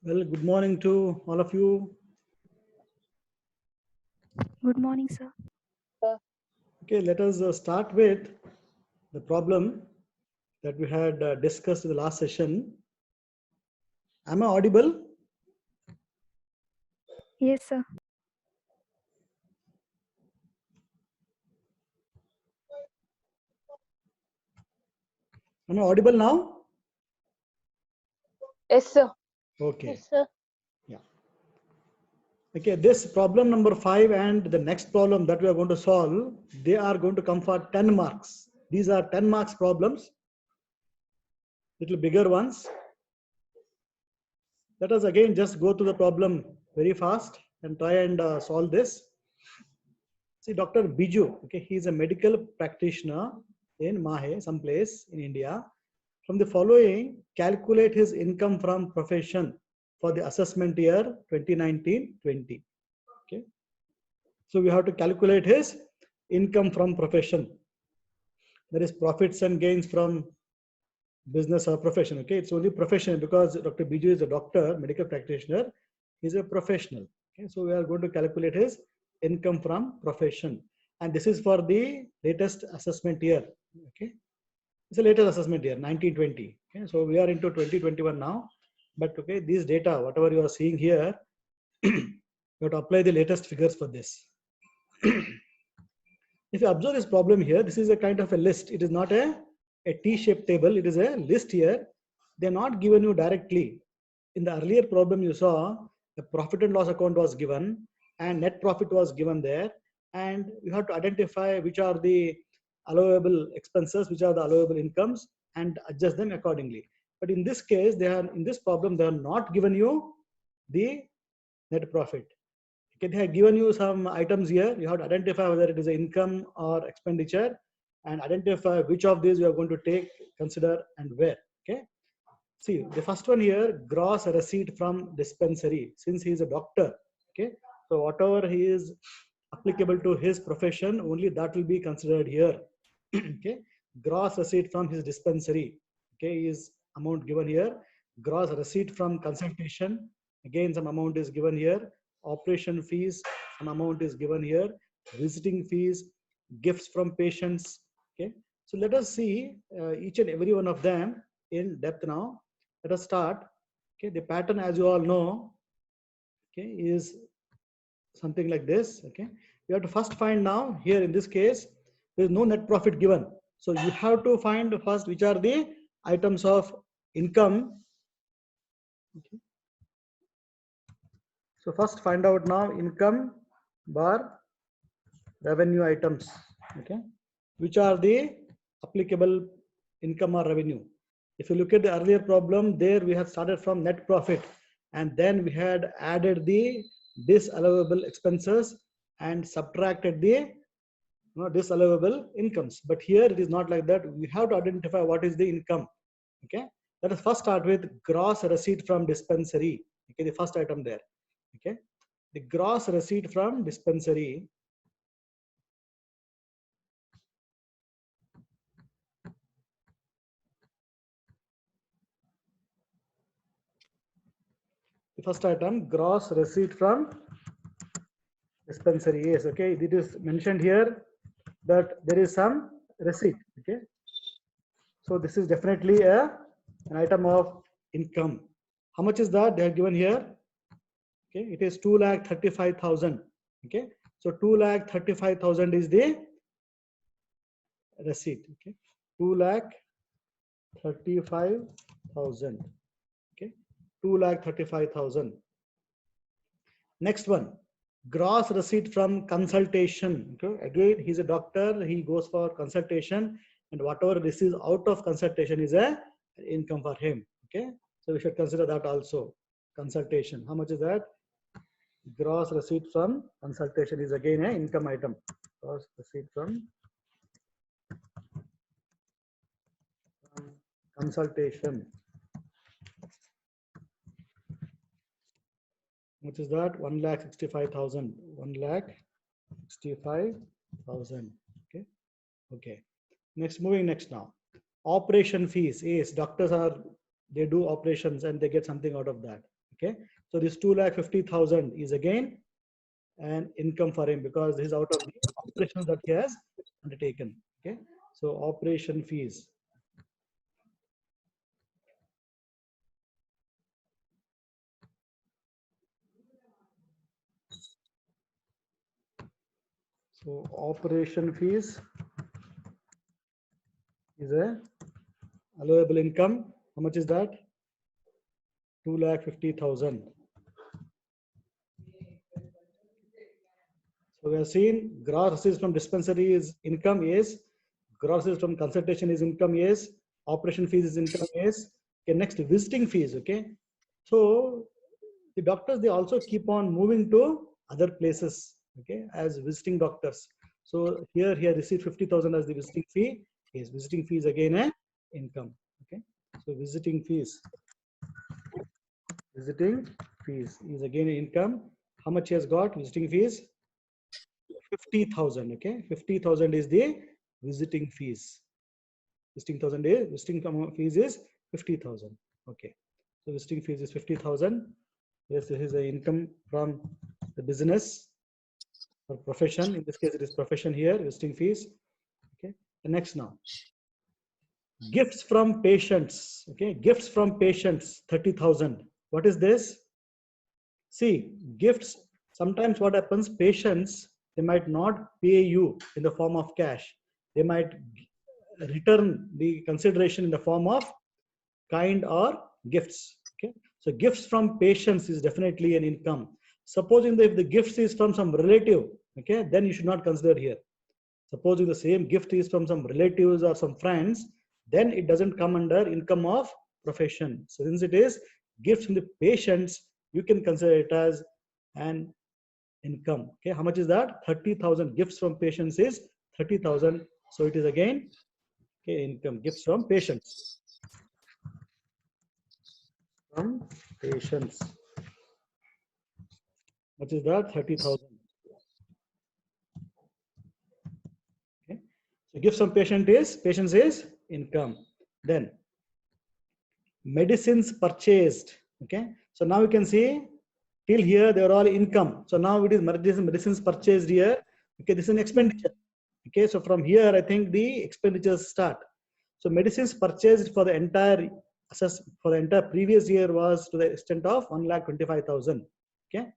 Well, good morning to all of you. Good morning, sir. Okay, let us start with the problem that we had discussed in the last session. Am I audible? Yes, sir. Am I audible now? Yes, sir. Okay. Yes, sir. Yeah. Okay, this problem number 5 and the next problem that we are going to solve, they are going to come for 10 marks. These are 10 marks problems, little bigger ones. Let us again just go to the problem very fast and try and solve this. See, Dr. Biju, okay, he is a medical practitioner in Mahe, some place in India. From the following, calculate his income from profession for the assessment year 2019-20. Okay. So we have to calculate his income from profession. That is profits and gains from business or profession. Okay, it's only profession because Dr. Biju is a doctor, medical practitioner. He's a professional. Okay, so we are going to calculate his income from profession, and this is for the latest assessment year. Okay, it's a latest assessment year, 1920. Okay, so we are into 2021 now. But okay, these data, whatever you are seeing here, you have to apply the latest figures for this. If you observe this problem here, this is a kind of a list. It is not a T-shaped table. It is a list here. They're not given you directly. In the earlier problem you saw, the profit and loss account was given and net profit was given there. And you have to identify which are the allowable expenses, which are the allowable incomes, and adjust them accordingly. But in this case, in this problem, they are not given you the net profit. Okay, they have given you some items here. You have to identify whether it is an income or expenditure, and identify which of these you are going to take, consider, and where. Okay. See, the first one here, gross receipt from dispensary. Since he is a doctor, okay, so whatever he is applicable to his profession, only that will be considered here. Okay, gross receipt from his dispensary. Okay, is amount given here. Gross receipt from consultation. Again, some amount is given here. Operation fees, some amount is given here. Visiting fees, gifts from patients. Okay, so let us see each and every one of them in depth now. Let us start. Okay, the pattern, as you all know, okay, is something like this. Okay, you have to first find now here in this case there is no net profit given, so you have to find first which are the items of income. Okay. So first find out now income bar revenue items. Okay, which are the applicable income or revenue. If you look at the earlier problem, there we had started from net profit, and then we had added the disallowable expenses and subtracted the disallowable incomes. But here it is not like that. We have to identify what is the income. Okay, let us first start with gross receipt from dispensary. Okay, the first item there. Okay, the gross receipt from dispensary. The first item, gross receipt from dispensary. Yes, okay, it is mentioned here that there is some receipt. Okay, so this is definitely an item of income. How much is that they have given here? Okay, it is 2,35,000. Okay, so 2,35,000 is the receipt. Okay, 2,35,000. Okay, 2,35,000. Next one, gross receipt from consultation. Okay, again, he's a doctor, he goes for consultation, and whatever receives out of consultation is a income for him. Okay, so we should consider that also. Consultation, how much is that? Gross receipt from consultation is again an income item. Gross receipt from consultation. Which is that? 1,65,000. 1,65,000. Okay. Okay. Moving next now. Operation fees. Yes, doctors they do operations and they get something out of that. Okay. So this 2,50,000 is again an income for him because this is out of the operations that he has undertaken. Okay. So operation fees. So operation fees is a allowable income. How much is that? 2,50,000. So we have seen gross receipts from dispensary is income, yes. Gross receipts from consultation is income, yes. Operation fees is income, yes. Okay, next visiting fees. Okay, so the doctors, they also keep on moving to other places. Okay, as visiting doctors. So here received 50,000 as the visiting fee. Yes, visiting fees again a income. Okay, so visiting fees. Visiting fees is again income. How much he has got? Visiting fees 50,000. Okay, 50,000 is the visiting fees. Visiting fees is 50,000. Okay, so visiting fees is 50,000. Yes, this is the income from the business or profession. In this case, it is profession here. Visiting fees. Okay, and next now, gifts from patients. Okay, gifts from patients 30,000. What is this? See, gifts, sometimes what happens, patients, they might not pay you in the form of cash. They might return the consideration in the form of kind or gifts. Okay, so gifts from patients is definitely an income. Supposing that if the gifts is from some relative, okay, then you should not consider here. Supposing the same gift is from some relatives or some friends, then it doesn't come under income of profession. So since it is gifts from the patients, you can consider it as an income. Okay, how much is that? 30,000. Gifts from patients is 30,000. So it is again, okay, income. Gifts from patients. From patients. What is that? 30,000. Okay. So gifts from patients is income. Then medicines purchased. Okay. So now you can see till here they are all income. So now it is medicines purchased here. Okay, this is an expenditure. Okay, so from here I think the expenditures start. So medicines purchased for the entire previous year was to the extent of 1,25,000. Okay,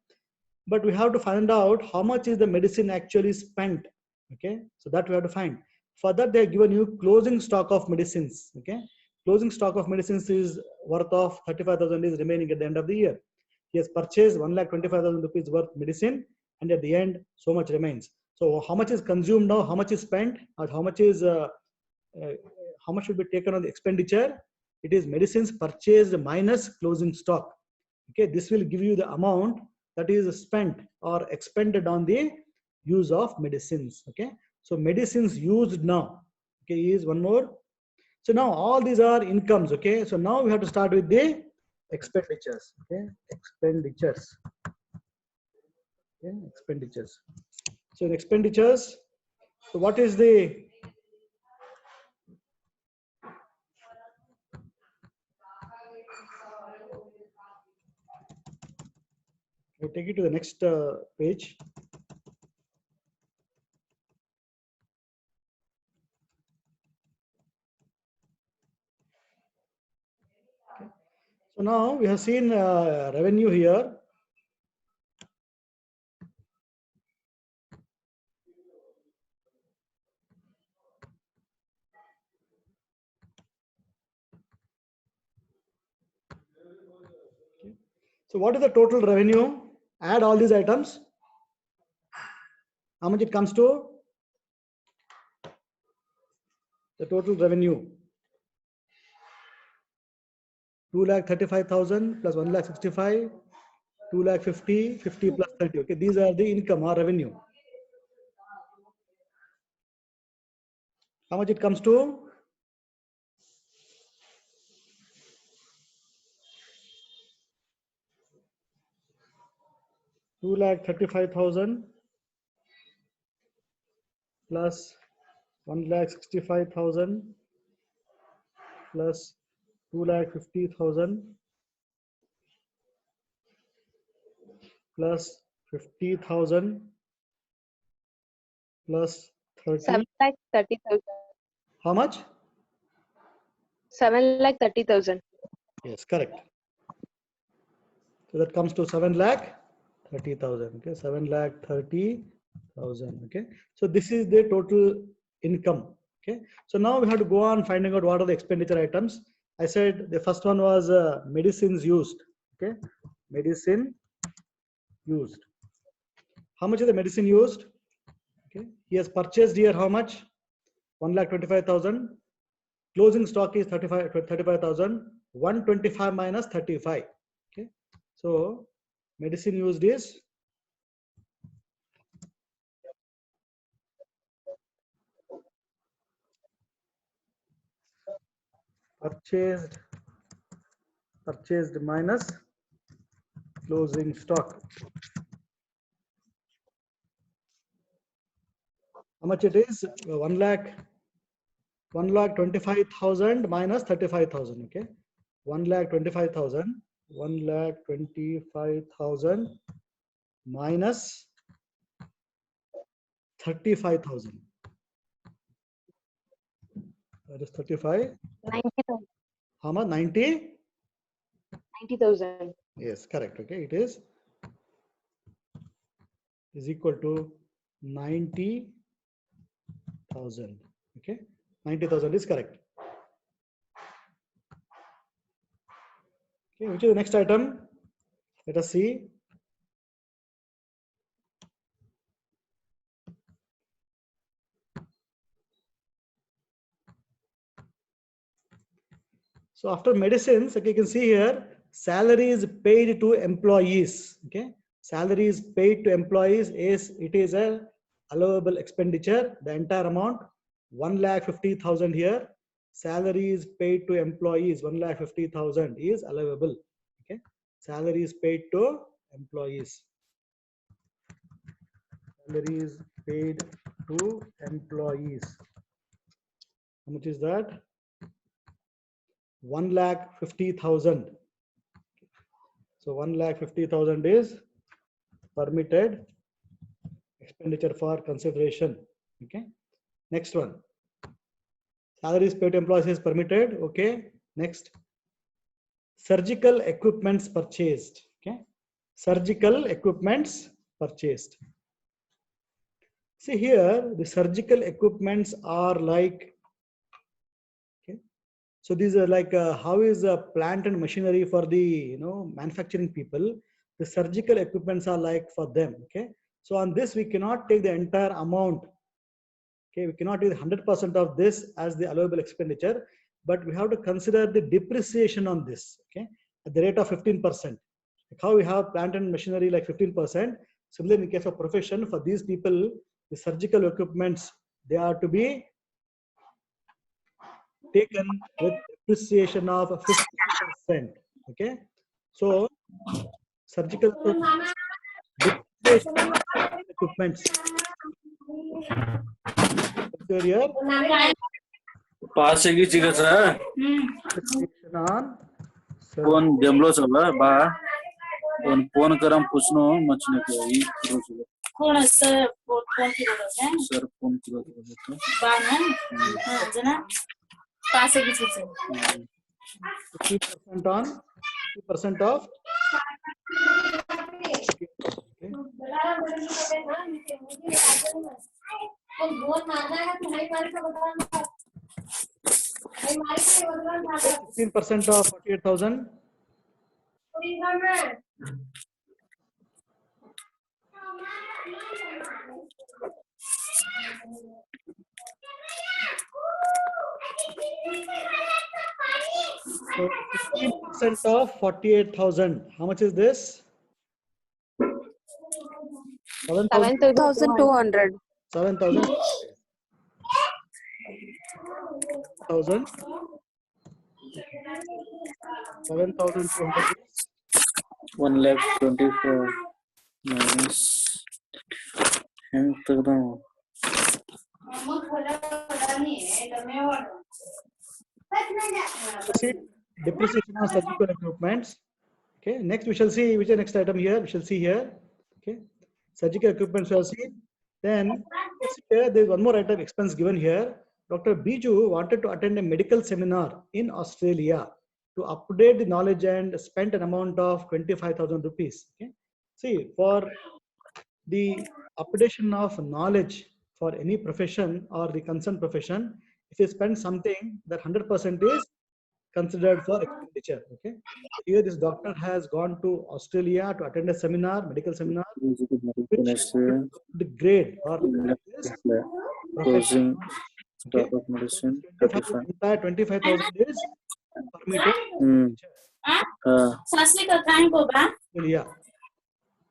but we have to find out how much is the medicine actually spent. Okay, so that we have to find. For that they have given you closing stock of medicines. Okay, closing stock of medicines is worth of 35,000 is remaining at the end of the year. He has purchased 1,25,000 rupees worth medicine, and at the end so much remains. So how much is consumed now, how much is spent, or how much is how much should be taken on the expenditure? It is medicines purchased minus closing stock. Okay, this will give you the amount that is spent or expended on the use of medicines. Okay, so medicines used now, okay, is one more. So now all these are incomes. Okay, so now we have to start with the expenditures. Okay, expenditures. Okay, expenditures. So in expenditures, so what is the we take it to the next page. Okay. So now we have seen revenue here. Okay. So what is the total revenue? Add all these items. How much it comes to? The total revenue. 2,35,000 plus 1,65,000, 2,50,000, 50 plus 30. Okay, these are the income or revenue. How much it comes to? Two lakh 35,000 plus 1,65,000 plus 2,50,000 plus 50,000 plus 30. 7,30,000. How much? 7,30,000. Yes, correct. So that comes to 7,30,000. Okay, 7,30,000. Okay, so this is the total income. Okay, so now we have to go on finding out what are the expenditure items. I said the first one was medicines used. Okay, medicine used. How much is the medicine used? Okay, he has purchased here how much? 1,25,000. Closing stock is 35,000. 125 minus 35. Okay, so medicine used is purchased minus closing stock. How much it is? 1,25,000 minus 35,000. Okay, 1,25,000. 1,25,000 minus 35,000. That is 35. 90,000. How much? 90? 90,000. Yes, correct. Okay, it is equal to 90,000. Okay, 90,000 is correct. Okay, which is the next item? Let us see. So after medicines, okay, you can see here, salary is paid to employees. Okay, salary is paid to employees is it is a allowable expenditure. The entire amount 1,50,000 here. Salary is paid to employees 1,50,000 is allowable. Okay, salary is paid to employees. Salary is paid to employees. How much is that? 1,50,000. So 1,50,000 is permitted expenditure for consideration. Okay. Next one. Salaries paid to employees is permitted. Okay. Next. Surgical equipments purchased. Okay. Surgical equipments purchased. See here, the surgical equipments are like, okay. So these are like how is a plant and machinery for the manufacturing people. The surgical equipments are like for them. Okay. So on this we cannot take the entire amount. Okay, we cannot use 100% of this as the allowable expenditure, but we have to consider the depreciation on this. Okay, at the rate of 15%. Like how we have plant and machinery like 15%. Similarly, in case of profession, for these people, the surgical equipments they are to be taken with depreciation of 50%. Okay, so surgical depreciation of surgical equipments. Here, पास की चिका छ depreciation on phone डेमलो छ बा बा phone करम पुछ्नु मछने को ई कोन सर फोन किरो सर फोन किरो बा न जना पास की छ 50% on 50% of okay. 15% of 48,000. So 15% of 48,000. How much is this? 7,200. 7,000. 7,200. 1,24,000 minus and तगदा See, depreciation of surgical equipments. Okay, next we shall see which is the next item here. We shall see here. Okay, surgical equipment shall see. Then here there is one more item expense given here. Dr. Biju wanted to attend a medical seminar in Australia to update the knowledge and spent an amount of 25,000 rupees. Okay, see for the updation of knowledge for any profession or the concerned profession, if you spend something, that 100% is considered for expenditure. Okay, here this doctor has gone to Australia to attend a seminar, medical seminar, which the grade or this closing okay. stock of medicine 25,000 is permitted. Yeah.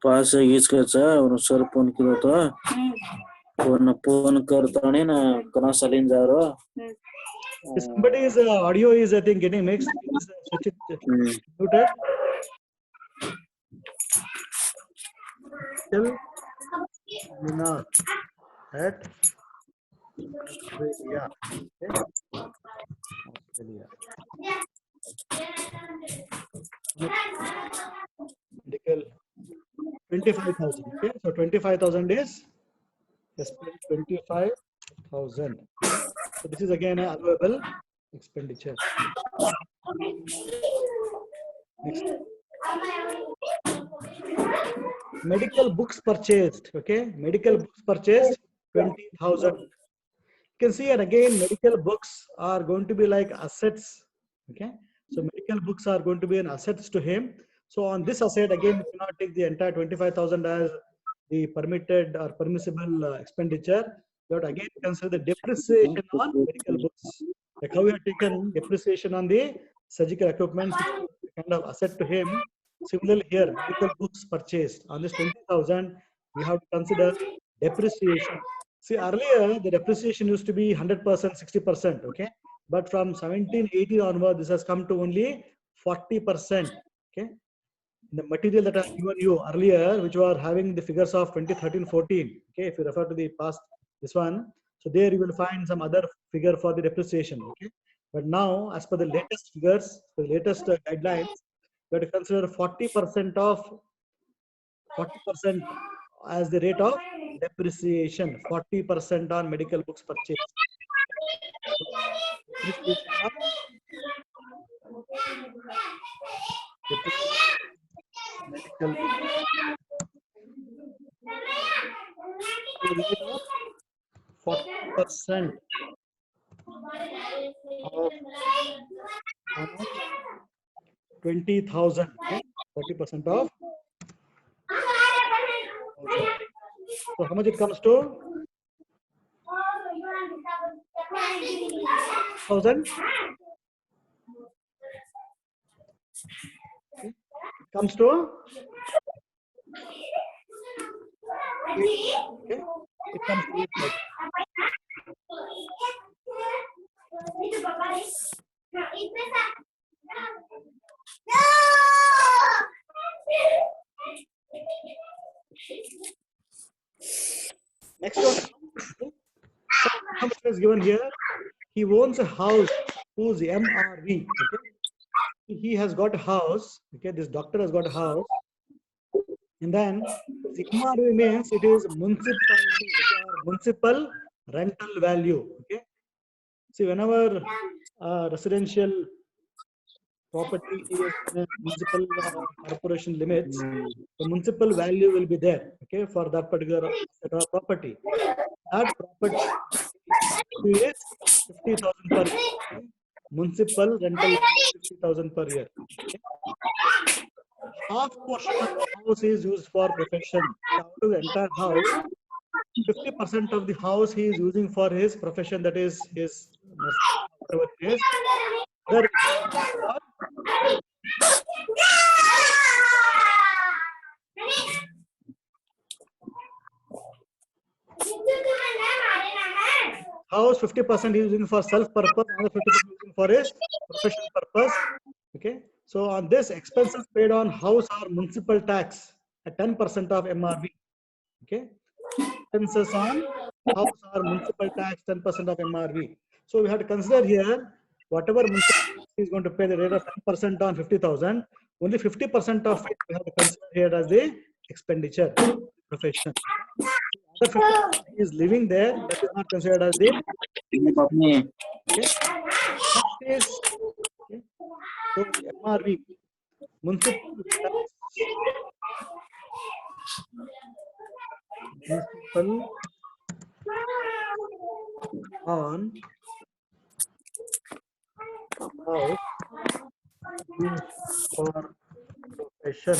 Pass use करछ और sir phone Kiro त phone करताने ना कना saline जा रो Somebody's audio is I think getting mixed. Please switch it muted. Still seminar at Australia. Okay. Australia. Medical 25,000. Okay, so 25,000 is just 25,000. So this is again a allowable expenditure. Next. Medical books purchased. Okay, medical books purchased 20,000. You can see, and again, medical books are going to be like assets. Okay, so medical books are going to be an assets to him. So on this asset, again, we cannot take the entire 25,000 as the permitted or permissible expenditure. You have to again consider the depreciation on medical books. Like how we have taken depreciation on the surgical equipment, kind of asset to him. Similarly, here, medical books purchased on this 20,000, we have to consider depreciation. See, earlier the depreciation used to be 100%, 60%, okay? But from 1780 onward, this has come to only 40%, okay? The material that I have given you earlier, which were having the figures of 2013, 14, okay? If you refer to the past, this one, so there you will find some other figure for the depreciation, okay? But now, as per the latest figures, the latest guidelines, we have to consider 40% of 40% as the rate of depreciation. 40% on medical books purchase. Depreciation of medical rate of 40% of 20,000. Okay? 40% of. So how much it comes to? 1,000. Okay. It comes to. Okay. It comes to 8,000. Next one. How much is given here? He owns a house whose MRV. Okay? He has got a house. Okay, this doctor has got a house, and then the MRV means it is municipality, municipal rental value. Okay. See, whenever residential property is in a municipal corporation limits, the municipal value will be there. Okay, for that particular property. That property is 50,000 per year. Okay? Municipal rental 50,000 per year. Okay? Half portion of the house is used for profession. Out of the entire house, 50% of the house he is using for his profession, that is his whatever it is. Other house 50% is using for self purpose, another 50% using for his professional purpose. Okay. So on this, expenses paid on house are municipal tax at 10% of MRV. Okay. Expenses on house are municipal tax 10% of MRV. So we have to consider here whatever municipal is going to pay the rate of 10% on 50,000. Only 50% of it we have to consider here as the expenditure profession. Other 50% is living there, that is not considered as the. Okay. Next is okay. So MRV, municipal on house used for profession.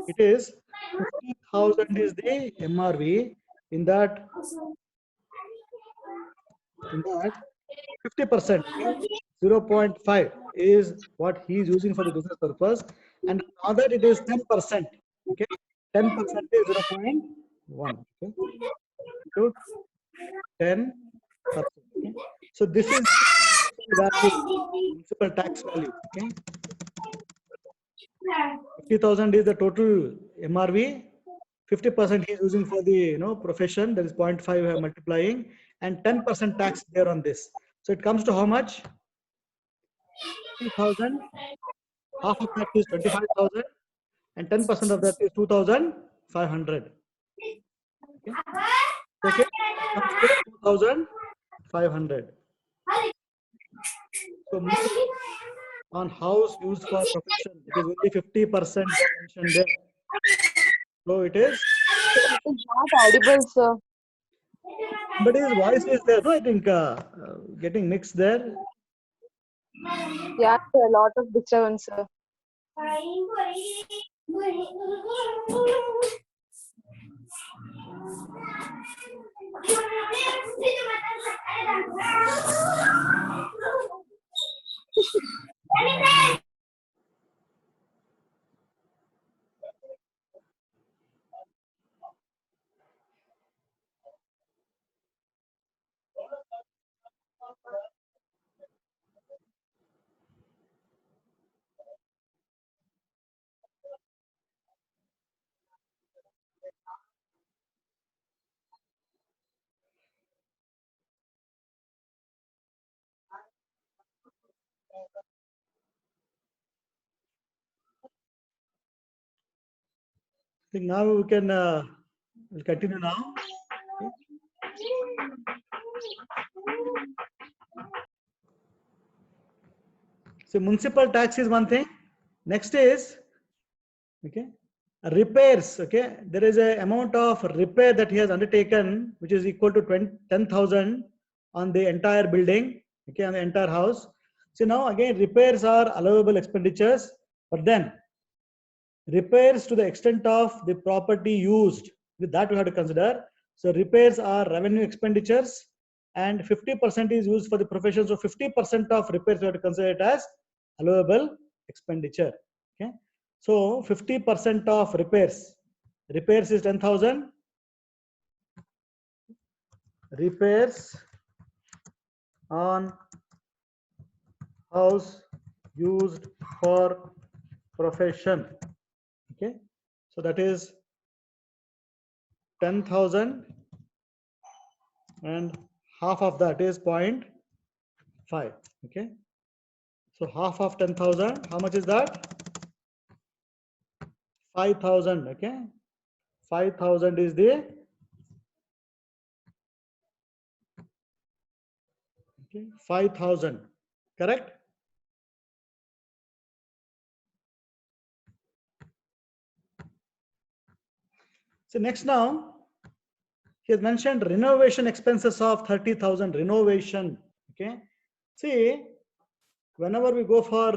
It is 50,000 is the MRV. In that 50%, 0.5 is what he is using for the business purpose, and now that it is 10%. Okay, 10% is 0.1. Okay, so 10%. Okay? So this is municipal tax value. Okay, 50,000 is the total MRV. 50% he is using for the profession, that is 0.5 multiplying, and 10% tax there on this. So it comes to how much? 50,000. Half of that is 25,000, and 10% of that is 2,500. Okay. Okay. 2,500. So on house used for profession. It is only 50% mentioned there. So it is. It is not audible, sir. But his voice is there. No, I think getting mixed there. Yeah, sir, a lot of disturbance, sir. I think now we can we'll continue now. Okay. So municipal tax is one thing. Next is okay repairs. Okay, there is a amount of repair that he has undertaken, which is equal to 10,000 on the entire building. Okay, on the entire house. So now again repairs are allowable expenditures, but then repairs to the extent of the property used, with that we have to consider. So repairs are revenue expenditures and 50% is used for the profession. So 50% of repairs we have to consider it as allowable expenditure. Okay. So 50% of repairs is 10,000. Repairs on house used for profession. Okay. So that is 10,000 and half of that is 0.5. Okay. So half of 10,000, how much is that? 5,000. Okay. 5,000 is the okay, 5,000. Correct? So next now, he has mentioned renovation expenses of 30,000. Renovation. Okay. See, whenever we go for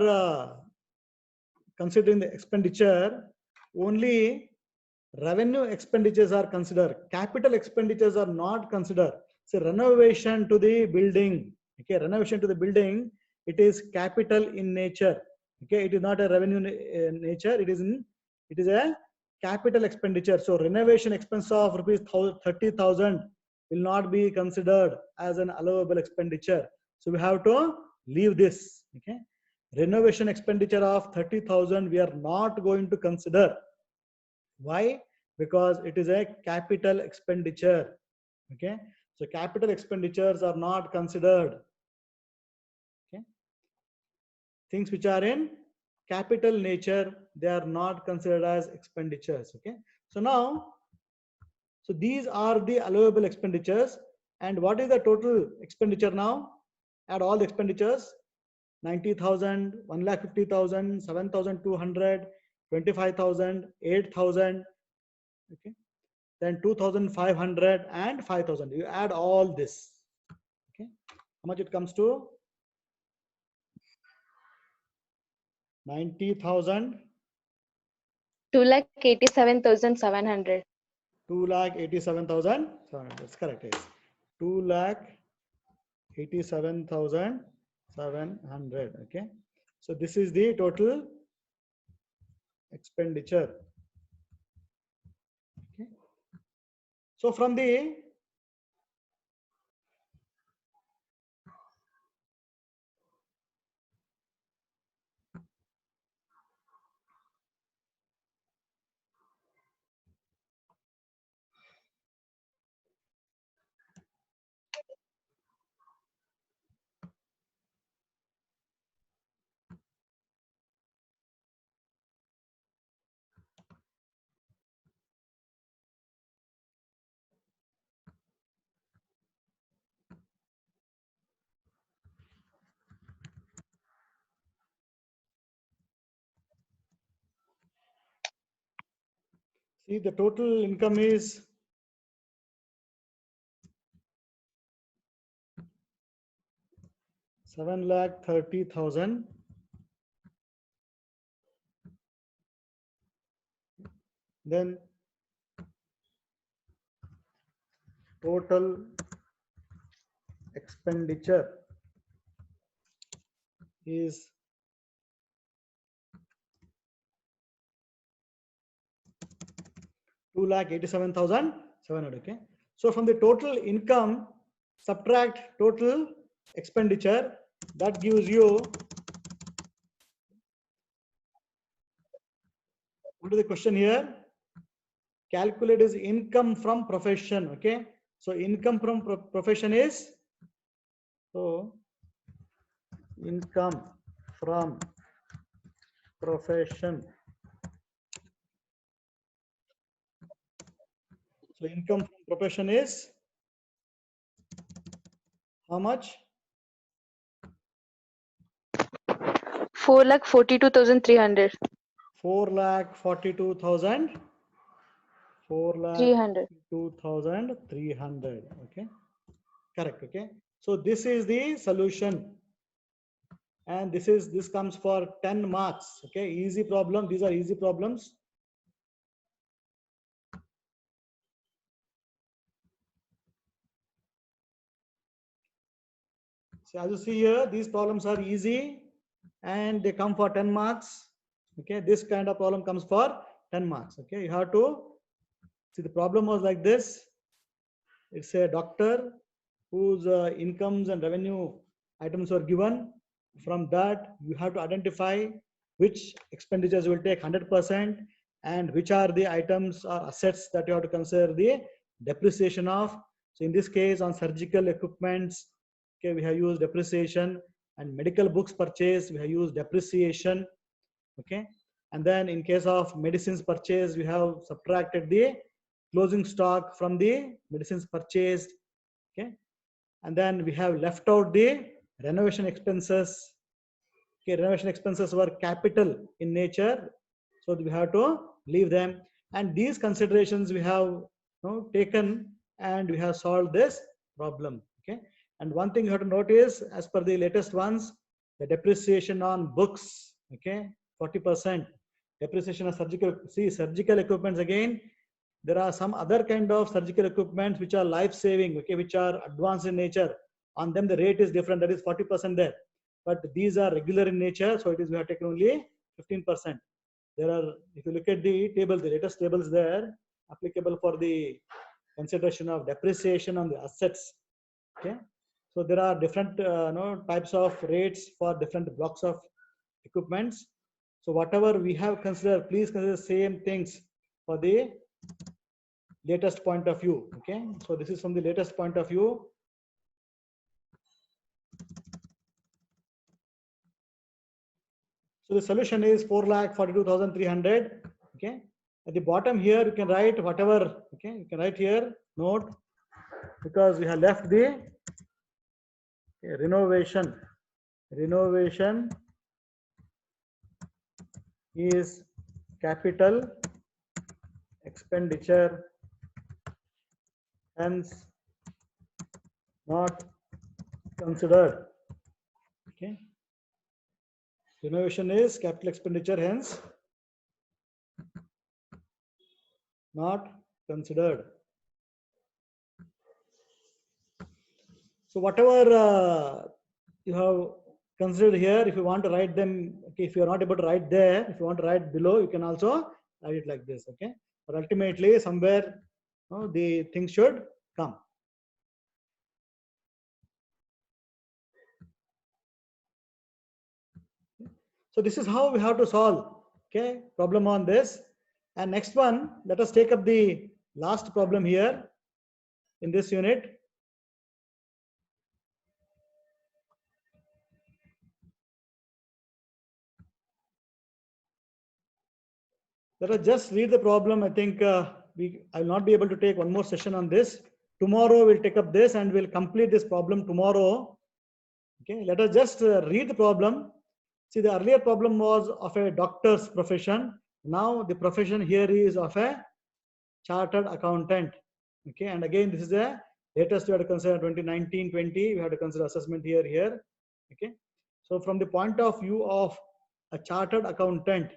considering the expenditure, only revenue expenditures are considered. Capital expenditures are not considered. So renovation to the building. Okay, renovation to the building, it is capital in nature. Okay, it is not a revenue nature. It is a capital expenditure. So renovation expense of rupees 30,000 will not be considered as an allowable expenditure. So we have to leave this. Okay, renovation expenditure of 30,000 we are not going to consider. Why? Because it is a capital expenditure. Okay, so capital expenditures are not considered. Okay, things which are in capital nature, they are not considered as expenditures. Okay, so now, so these are the allowable expenditures. And what is the total expenditure now? Add all the expenditures: 90,000, 1,50,000, 7,200, 25,000, 8,000. Okay, then 2,500 and 5,000. You add all this. Okay, how much it comes to? 90,000. 2,87,700. 2,87,700. That's correct. Yes. 2,87,700. Okay. So this is the total expenditure. Okay. So from the See, the total income is 7,30,000. Then total expenditure is 2,87,700. Okay. So from the total income, subtract total expenditure. That gives you, what is the question here? Calculate is income from profession. Okay. So income from profession is, so income from profession. So income from profession is how much? 4,42,300. 4,42,000. 300. 4,42,300. Okay, correct. Okay, so this is the solution, and this comes for 10 marks. Okay, easy problem. These are easy problems. So as you see here, these problems are easy and they come for 10 marks. Okay, this kind of problem comes for 10 marks. Okay, you have to see the problem was like this. It's a doctor whose incomes and revenue items were given. From that, you have to identify which expenditures will take 100% and which are the items or assets that you have to consider the depreciation of. So in this case, on surgical equipments, okay, we have used depreciation, and medical books purchase, we have used depreciation. Okay, and then in case of medicines purchase, we have subtracted the closing stock from the medicines purchased. Okay, and then we have left out the renovation expenses. Okay, renovation expenses were capital in nature, so we have to leave them. And these considerations we have taken, and we have solved this problem. Okay, and one thing you have to notice, as per the latest ones, the depreciation on books. Okay, 40% depreciation of surgical equipments. Again, there are some other kind of surgical equipment which are life saving, okay, which are advanced in nature. On them the rate is different, that is 40% there, but these are regular in nature, so it is we have taken only 15%. There are, if you look at the table, the latest tables there applicable for the consideration of depreciation on the assets. Okay, so there are different types of rates for different blocks of equipments. So whatever we have considered, please consider same things for the latest point of view. Okay, so this is from the latest point of view. So the solution is 4,42,300. Okay, at the bottom here you can write whatever. Okay, you can write here note, because we have left the renovation is capital expenditure, hence not considered. Okay, renovation is capital expenditure, hence not considered. So whatever you have considered here, if you want to write them, okay, if you are not able to write there, if you want to write below, you can also write it like this. Okay, but ultimately somewhere the things should come. So this is how we have to solve, okay, problem on this. And next one, let us take up the last problem here in this unit. Let us just read the problem. I think I will not be able to take one more session on this. Tomorrow we'll take up this and we'll complete this problem tomorrow. Okay, let us just read the problem. See, the earlier problem was of a doctor's profession. Now the profession here is of a chartered accountant. Okay, and again, this is the latest we have to consider 2019-20. We have to consider assessment here. Okay, so from the point of view of a chartered accountant,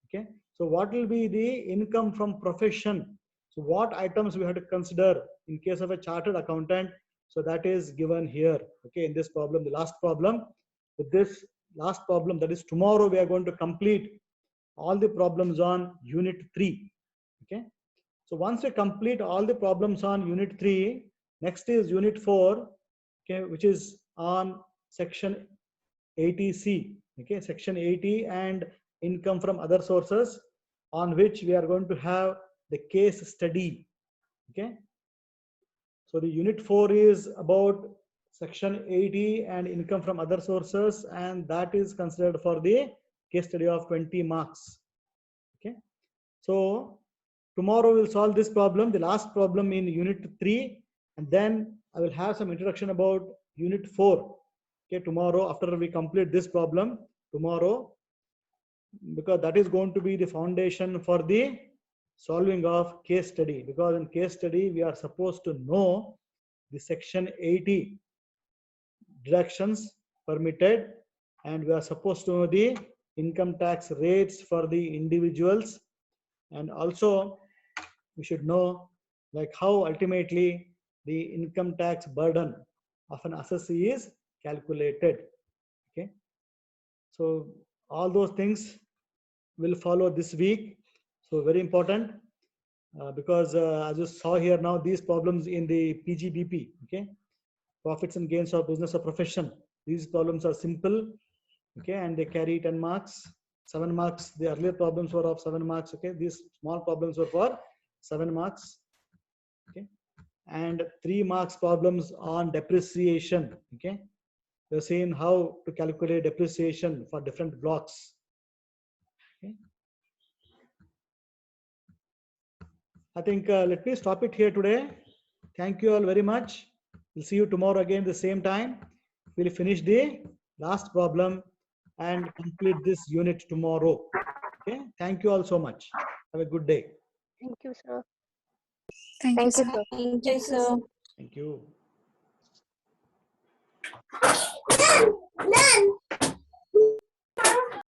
okay, so what will be the income from profession? So what items we have to consider in case of a chartered accountant? So that is given here. Okay, in this problem, the last problem. With this last problem, that is tomorrow, we are going to complete all the problems on unit 3. Okay, so once we complete all the problems on unit 3, next is unit 4, okay, which is on section 80C. Okay, section 80 and income from other sources, on which we are going to have the case study. Okay, so the unit 4 is about section 80 and income from other sources, and that is considered for the case study of 20 marks. Okay, so tomorrow we'll solve this problem, the last problem in unit 3, and then I will have some introduction about unit 4. Okay, tomorrow after we complete this problem tomorrow, because that is going to be the foundation for the solving of case study. Because in case study we are supposed to know the section 80 deductions permitted, and we are supposed to know the income tax rates for the individuals, and also we should know like how ultimately the income tax burden of an assessee is calculated. Okay, so all those things will follow this week. So very important, because as you saw here now, these problems in the PGBP, okay, profits and gains of business or profession, these problems are simple, okay, and they carry 10 marks, 7 marks. The earlier problems were of 7 marks. Okay, these small problems were for 7 marks. Okay, and 3 marks problems on depreciation. Okay, we've seen how to calculate depreciation for different blocks. Okay, I think let me stop it here today. Thank you all very much. We'll see you tomorrow again the same time. We'll finish the last problem and complete this unit tomorrow. Okay, thank you all so much. Have a good day. Thank you, sir. Thank you, Thank you, sir. sir. Thank you, sir. Thank you.